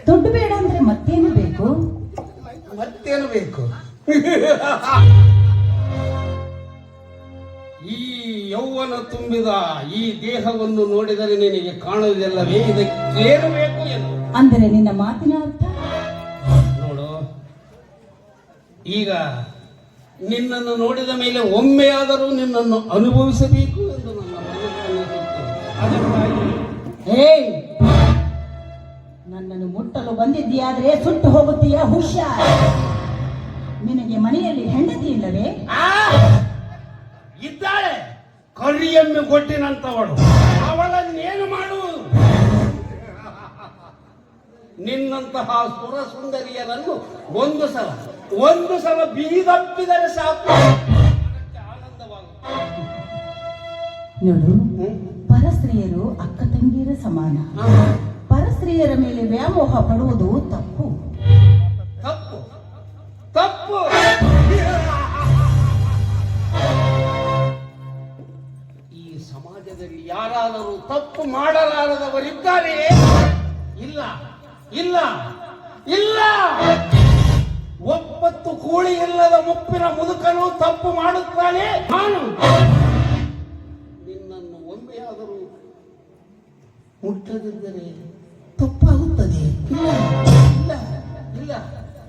ದುಡ್ಡು ಬೇಡ ಅಂದ್ರೆ ಮತ್ತೇನು ಬೇಕು? ಮತ್ತೇನು ಬೇಕು? ಈ ಯೌವನ ತುಂಬಿದ ಈ ದೇಹವನ್ನು ನೋಡಿದರೆ ನಿನಗೆ ಕಾಣುವುದಿಲ್ಲವೇ? ಇದಕ್ಕೇನು ಬೇಕು ಎಂದು. ಅಂದರೆ ನಿನ್ನ ಮಾತಿನ ಅರ್ಥ? ನೋಡು, ಈಗ ನಿನ್ನನ್ನು ನೋಡಿದ ಮೇಲೆ ಒಮ್ಮೆಯಾದರೂ ನಿನ್ನನ್ನು ಅನುಭವಿಸಬೇಕು ಎಂದು ನನ್ನ ಅದಕ್ಕಾಗಿ ನನ್ನನ್ನು ಮುಟ್ಟಲು ಬಂದಿದ್ದೀಯಾದ್ರೆ ಸುಟ್ಟು ಹೋಗುತ್ತೀಯಾ? ಹುಷಾರ್. ನಿನಗೆ ಮನೆಯಲ್ಲಿ ಹೆಂಡತಿ ಇಲ್ಲವೇ? ಇದ್ದಾಳೆ, ಕರಿಯಮ್ಮೆ ಕೊಟ್ಟಿನಂತವಳು. ಅವಳನ್ನೇನು ಮಾಡುವುದು? ನಿನ್ನಂತಹ ಸುರ ಸುಂದರಿಯರನ್ನು ಒಂದು ಸಲ ಬೀದಪ್ಪಿದರೆ ಸಾಕು, ಆನಂದವಾಗುತ್ತೆ. ನೋಡು, ಪರಸ್ತ್ರೀಯರು ಅಕ್ಕ ತಂಗಿಯರ ಸಮಾನ. ಪರಸ್ತ್ರೀಯರ ಮೇಲೆ ವ್ಯಾಮೋಹ ಪಡುವುದು ತಪ್ಪು. ತಪ್ಪು ತಪ್ಪು. ಈ ಸಮಾಜದಲ್ಲಿ ಯಾರಾದರೂ ತಪ್ಪು ಮಾಡಲಾರದವರಿದ್ದಾರೆ? ಇಲ್ಲ ಇಲ್ಲ ಇಲ್ಲ. ಒಪ್ಪತ್ತು ಕೂಳಿ ಇಲ್ಲದ ಮುಪ್ಪಿನ ಮುದುಕನು ತಪ್ಪು ಮಾಡುತ್ತಾನೆ. ನಾನು ನಿನ್ನನ್ನು ಒಮ್ಮೆಯಾದರೂ ಮುಟ್ಟದಿದ್ದರೆ ತಪ್ಪಾಗುತ್ತದೆ. ಇಲ್ಲ ಇಲ್ಲ ಇಲ್ಲ.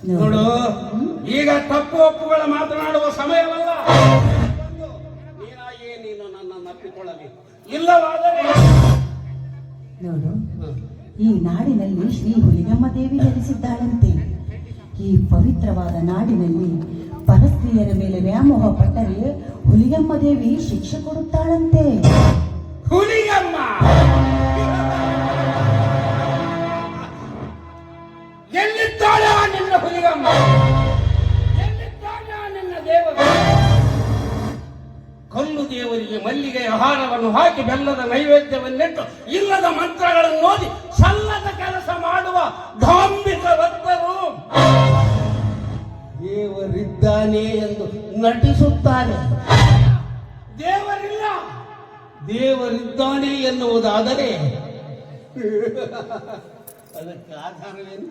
ನೋಡು, ಈಗ ತಪ್ಪು ಒಪ್ಪುಗಳ ಮಾತನಾಡುವ ಸಮಯವಲ್ಲ. ನೀನಾಗಿಯೇ ನೀನು ನನ್ನನ್ನು ಅಪ್ಪಿಕೊಳ್ಳಬೇಕು. ಇಲ್ಲವಾದರೆ ನೋಡು, ಈ ನಾಡಿನಲ್ಲಿ ಶ್ರೀ ಹುಲಿಗಮ್ಮ ದೇವಿ ನೆಲೆಸಿದ್ದಾಳಂತೆ. ಈ ಪವಿತ್ರವಾದ ನಾಡಿನಲ್ಲಿ ಪರಸ್ತ್ರೀಯರ ಮೇಲೆ ವ್ಯಾಮೋಹ ಪಟ್ಟರೆ ಹುಲಿಗಮ್ಮ ದೇವಿ ಶಿಕ್ಷೆ ಕೊಡುತ್ತಾಳಂತೆ. ಹುಲಿಗಮ್ಮ ಎಲ್ಲಿದ್ದಾಳ ನಿನ್ನ ಹುಲಿಗಮ್ಮ? ಎಲ್ಲಿದ್ದಾಳ ನಿನ್ನ ದೇವರು? ಕಲ್ಲು ದೇವರಿಗೆ ಮಲ್ಲಿಗೆಯ ಹಾರವನ್ನು ಹಾಕಿ ಬೆಲ್ಲದ ನೈವೇದ್ಯವನ್ನಿಟ್ಟು ಇಲ್ಲದ ಮಂತ್ರಗಳನ್ನು ಓದಿ ಸಲ್ಲದ ಕೆಲಸ ಮಾಡುವ ಧಾಂಬಿಕ ಭಕ್ತರು ದೇವರಿದ್ದಾನೆ ಎಂದು ನಟಿಸುತ್ತಾರೆ. ದೇವರಿಲ್ಲ, ದೇವರಿದ್ದಾನೆ ಎನ್ನುವುದಾದರೆ ಅದಕ್ಕೆ ಆಧಾರವೇನು?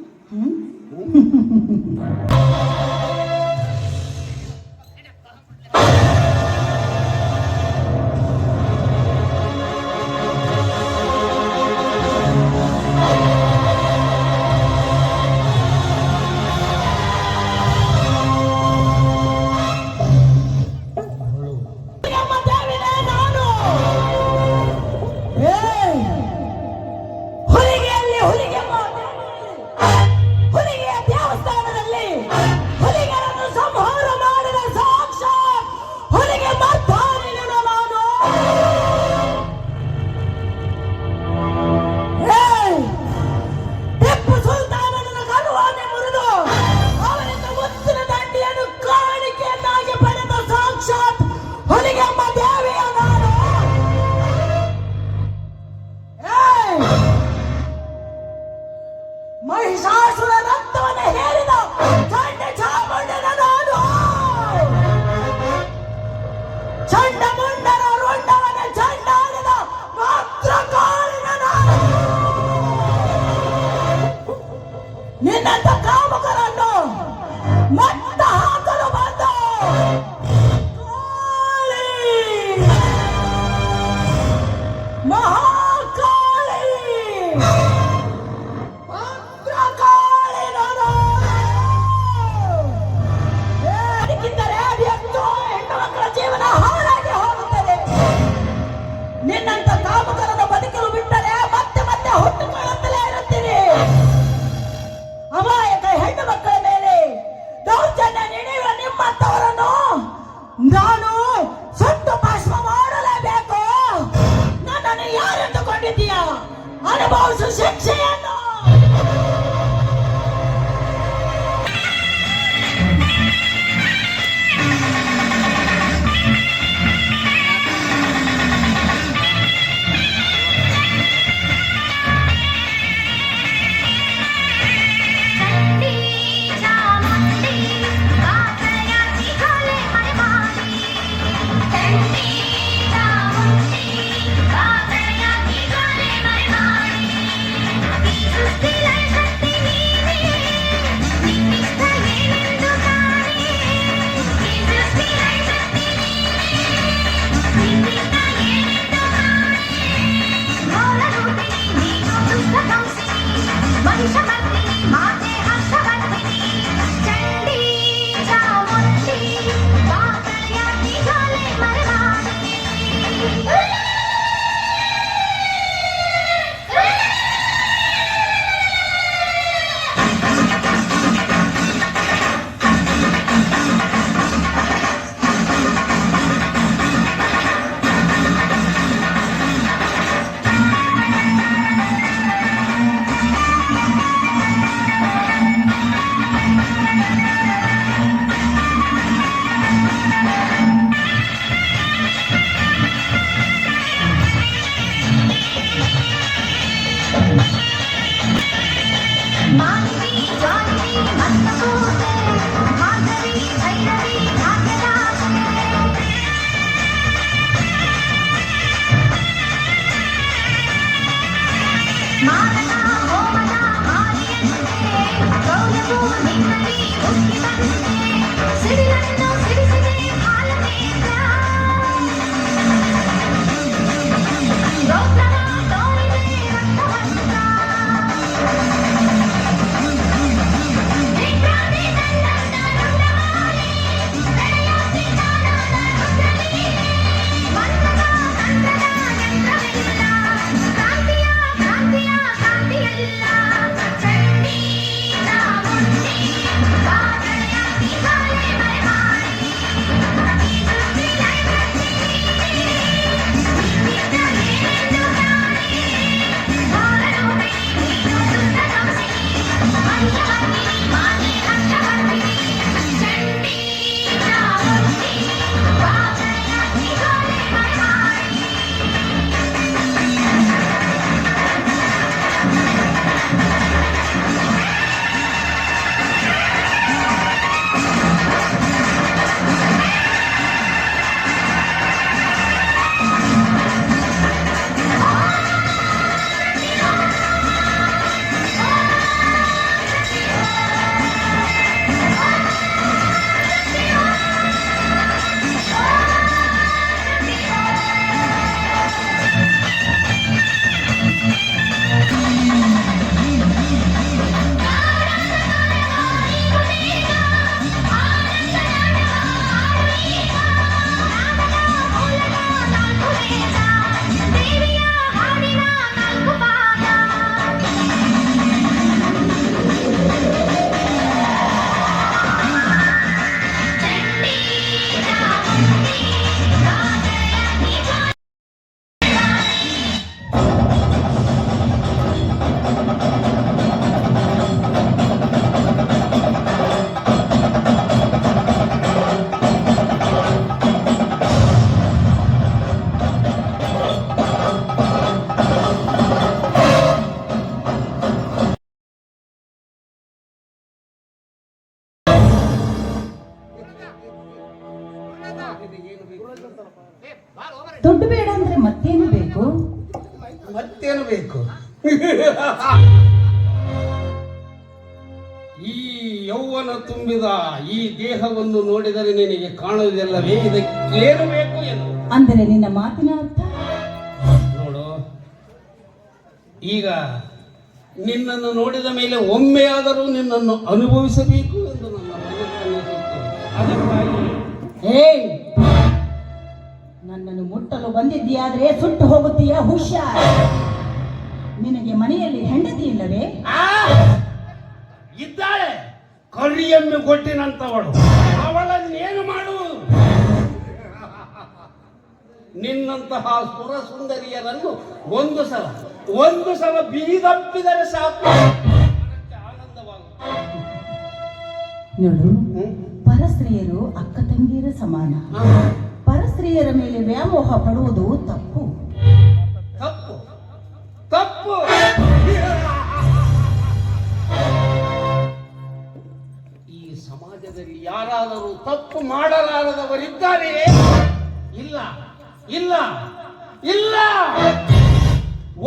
ಮಹಿಷಾಸುರ ರಕ್ತವನ್ನು ಹೇರಿದ ಚಂಡಚಾಮುಂಡನ ನಾನು. ಚಂಡಮುಂಡನ ರುಂಡವನ ಚಂಡಾಡಿದ ಮಾತ್ರ ಕಾಳಿನ ನಾನು. ನಿನ್ನಂತ ಕಾಮಕರನ್ನು ಮಟ್ಟ ಹಾಕಲು ಬಂದ ಮಹಾಕಾಳಿ. ಜೀವನ ಹಾಳಾಗಿ ಹೋಗುತ್ತದೆ. ನಿನ್ನಂತ ಕಾಮಕರನ್ನು ಬದುಕಲು ಬಿಟ್ಟರೆ ಮತ್ತೆ ಮತ್ತೆ ಹುಟ್ಟುಕೊಳ್ಳುತ್ತಲೇ ಇರುತ್ತೀರಿ. ಅಮಾಯಕ ಹೆಣ್ಣು ಮಕ್ಕಳ ಮೇಲೆ ದೌರ್ಜನ್ಯ ನಡೆಯುವ ನಿಮ್ಮಂತವರನ್ನು ನಾನು ಸುಟ್ಟು ಭಸ್ಮ ಮಾಡಲೇಬೇಕು. ನನ್ನನ್ನು ಯಾರೆಂದುಕೊಂಡಿದ್ದೀಯ? ಅನುಭವಿಸು ಶಿಕ್ಷೆಯನ್ನು. ಚಾಮುಂಡಿ ಕಾತಯಾಗಿ ಹೊಲೆ ಮನೆ ಮಾಡಿ ದುಡ್ಡು ಬೇಡ ಅಂದ್ರೆ ಮತ್ತೇನು ಬೇಕು? ಮತ್ತೇನು ಬೇಕು? ಈ ಯೌವನ ತುಂಬಿದ ಈ ದೇಹವನ್ನು ನೋಡಿದರೆ ನಿನಗೆ ಕಾಣುವುದಿಲ್ಲವೇ ಇದಕ್ಕೇನು ಬೇಕು ಎಂದು? ಅಂದರೆ ನಿನ್ನ ಮಾತಿನ ಅರ್ಥ? ನೋಡು, ಈಗ ನಿನ್ನನ್ನು ನೋಡಿದ ಮೇಲೆ ಒಮ್ಮೆಯಾದರೂ ನಿನ್ನನ್ನು ಅನುಭವಿಸಬೇಕು ಎಂದು ನನ್ನ ಮನಸ್ಸು ಅದಕ್ಕಾಗಿ ಏಯ್, ನನ್ನನ್ನು ಮುಟ್ಟಲು ಬಂದಿದ್ದೀಯಾದ್ರೆ ಸುಟ್ಟು ಹೋಗುತ್ತೀಯ, ಹುಷಾರ್. ನಿನಗೆ ಮನೆಯಲ್ಲಿ ಹೆಂಡತಿ ಇಲ್ಲವೇ? ಇದ್ದಾಳೆ, ಕರಿಯಮ್ಮೆ ಕೊಟ್ಟಿನಂತವಳು. ಅವಳನ್ನೇನು ಮಾಡುವುದು? ನಿನ್ನಂತಹ ಸುರ ಸುಂದರಿಯರನ್ನು ಒಂದು ಸಲ ಬೀದಪ್ಪಿದರೆ ಸಾಕು, ಆನಂದವಾಗುತ್ತದೆ. ನೋಡು, ಪರಸ್ತ್ರೀಯರು ಅಕ್ಕ ತಂಗಿಯರ ಸಮಾನ. ಪರಸ್ತ್ರೀಯರ ಮೇಲೆ ವ್ಯಾಮೋಹ ಪಡುವುದು ತಪ್ಪು. ತಪ್ಪು ತಪ್ಪು. ಈ ಸಮಾಜದಲ್ಲಿ ಯಾರಾದರೂ ತಪ್ಪು ಮಾಡಲಾರದವರಿದ್ದಾರೆಯೇ? ಇಲ್ಲ ಇಲ್ಲ ಇಲ್ಲ.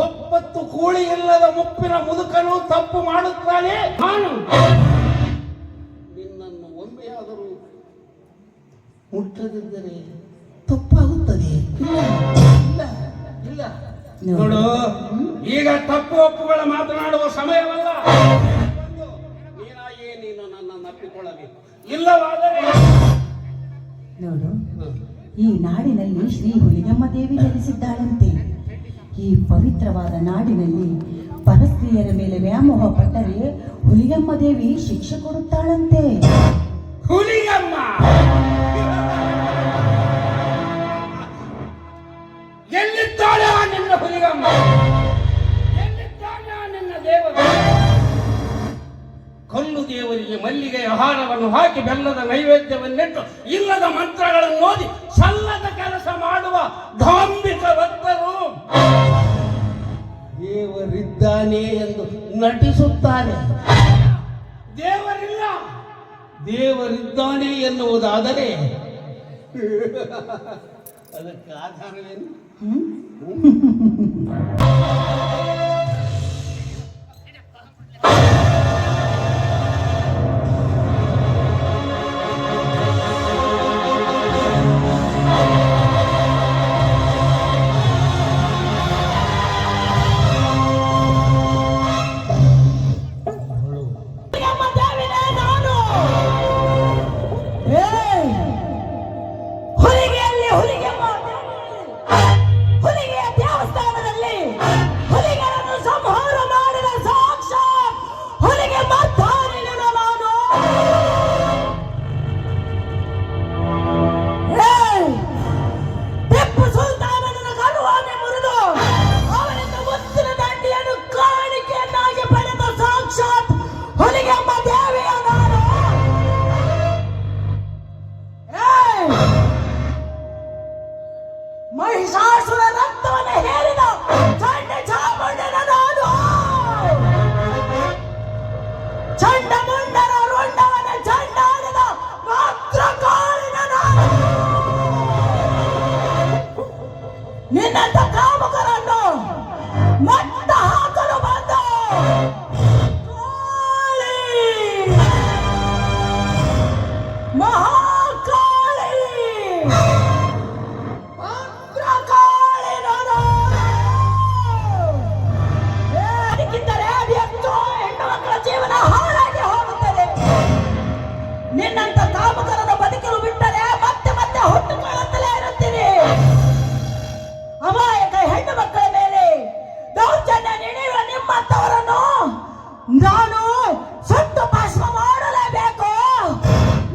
ಒಪ್ಪತ್ತು ಕೂಳಿ ಇಲ್ಲದ ಮುಪ್ಪಿನ ಮುದುಕನು ತಪ್ಪು ಮಾಡುತ್ತಾನೆ. ನಾನು ನಿನ್ನನ್ನು ಒಮ್ಮೆಯಾದರೂ ಮುಟ್ಟದಿದ್ದರೆ ತಪ್ಪಾಗುತ್ತದೆ. ಇಲ್ಲ ಇಲ್ಲ ಇಲ್ಲ. ನೋಡು, ಈಗ ತಪ್ಪು ಒಪ್ಪುಗಳ ಮಾತನಾಡುವ ಸಮಯವಲ್ಲ. ನೀನು ನನ್ನನ್ನು ಅಪ್ಪಿಕೊಳ್ಳಬೇಕು. ಇಲ್ಲವಾದರೆ ನೋಡು, ಈ ನಾಡಿನಲ್ಲಿ ಶ್ರೀ ಹುಲಿಗಮ್ಮ ದೇವಿ ನೆಲೆಸಿದ್ದಾಳಂತೆ. ಈ ಪವಿತ್ರವಾದ ನಾಡಿನಲ್ಲಿ ಪರಸ್ತ್ರೀಯರ ಮೇಲೆ ವ್ಯಾಮೋಹ ಪಟ್ಟರೆ ಹುಲಿಗಮ್ಮ ದೇವಿ ಶಿಕ್ಷೆ ಕೊಡುತ್ತಾಳಂತೆ. ಹುಲಿಗಮ್ಮ ಎಲ್ಲಿದ್ದಾಳೆ ನಿನ್ನ ಹುಲಿಗಮ್ಮ? ಎಲ್ಲಿದ್ದಾಳೆ ನಿನ್ನ ದೇವರು? ಕಲ್ಲು ದೇವರಿಗೆ ಮಲ್ಲಿಗೆ ಆಹಾರವನ್ನು ಹಾಕಿ ಬೆಲ್ಲದ ನೈವೇದ್ಯವನ್ನಿಟ್ಟು ಇಲ್ಲದ ಮಂತ್ರಗಳನ್ನು ಓದಿ ಸಲ್ಲದ ಕೆಲಸ ಮಾಡುವ ಧಾಂಬಿಕ ಭಕ್ತರು ದೇವರಿದ್ದಾನೆ ಎಂದು ನಟಿಸುತ್ತಾರೆ. ದೇವರಿಲ್ಲ, ದೇವರಿದ್ದಾನೆ ಎನ್ನುವುದಾದರೆ ಅದಕ್ಕೆ ಆಧಾರವೇನು? ಹುಲಿಗೆಯ ದೇವಸ್ಥಾನದಲ್ಲಿ ಹುಲಿಗಳನ್ನು ಸಂಹಾರ ಮಾಡಿದ ಸಾಕ್ಷಾತ್ ಹುಲಿಗೆ ಮತ್ತಾರಿನ ನಾನು. ಟಿಪ್ಪು ಸುಲ್ತಾನನ ಗರ್ವಾನೆ ಮುರಿದು ಅವನಿಂದ ಮುತ್ತಿನ ದಂಡಿಯನ್ನು ಕಾಣಿಕೆಯನ್ನಾಗಿ ಪಡೆದ ಸಾಕ್ಷಾತ್ ಹುಲಿಗೆಮ್ಮ ದೇವಿಯ ನಾನು. ಮಹಿಷಾಸುರ ರಕ್ತವನ್ನು ಹೇರಿದ ಚಂಡ ಚಾಮುಂಡನ ನಾನು. ಚಂಡಮುಂಡನ ರುಂಡವನ್ನು ಚಂಡಾಡಿದ ಮಾತ್ರ ಕಾಳಿನ ನಾನು. ನಿನ್ನಂತ ಕಾಮುಕರನ್ನು ಮಟ್ಟ ಹಾಕಲು ಬಂದ ಕಾಳಿ, ಮಹಾಕಾಳಿ, ಜೀವನ ಹಾಳಾಗಿ ಹೋಗುತ್ತದೆ. ನಿನ್ನಂತ ಕಾಮಕರನ್ನು ಬದುಕಲು ಬಿಟ್ಟರೆ ಮತ್ತೆ ಮತ್ತೆ ಹುಟ್ಟುಕೊಳ್ಳುತ್ತಲೇ ಇರುತ್ತೀನಿ. ಅಮಾಯಕ ಹೆಣ್ಣು ಮಕ್ಕಳ ಮೇಲೆ ದೌರ್ಜನ್ಯ ನಡೆಯುವ ನಿಮ್ಮಂತವರನ್ನು ನಾನು ಸುಟ್ಟು ಭಸ್ಮ ಮಾಡಲೇಬೇಕು.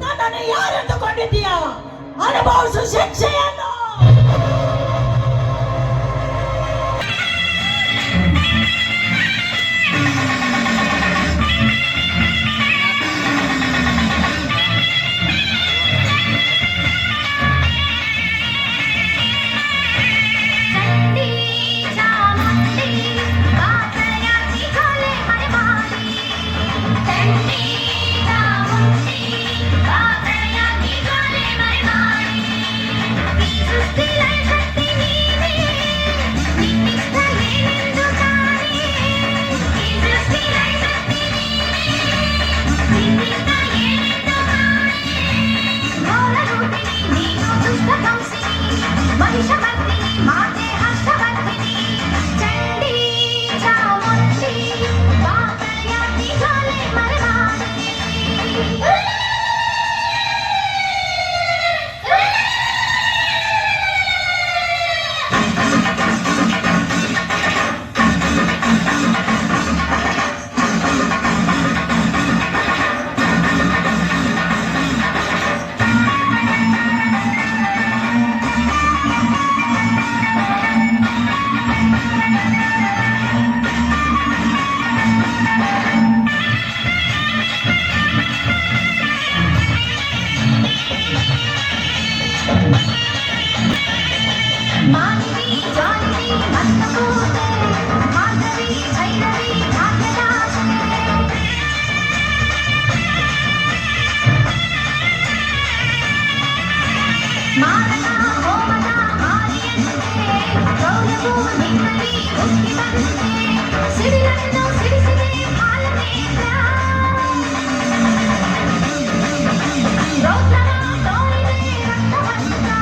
ನನ್ನನ್ನು ಯಾರೆಂದುಕೊಂಡಿದ್ದೀಯ? ಅನುಭವಿಸು ಶಿಕ್ಷೆಯನ್ನು. ಚಂಡಿ ಚಾಮುಂಡಿ महिषमर्दिनी माते हर्षवर्धिनी चण्डी चामुण्डी वाकयाति ज्वाले मरवाणी मानिनी जानिनी मत्तपूते माधवी भैरवी भाग्यदाते मानना होमना मारियन्ते गौरवो निकली मुक्तिवन्ते सिरिलन्नो सिरिसिरे फालनेत्र रौद्रमा तोरिणे रक्तवन्ता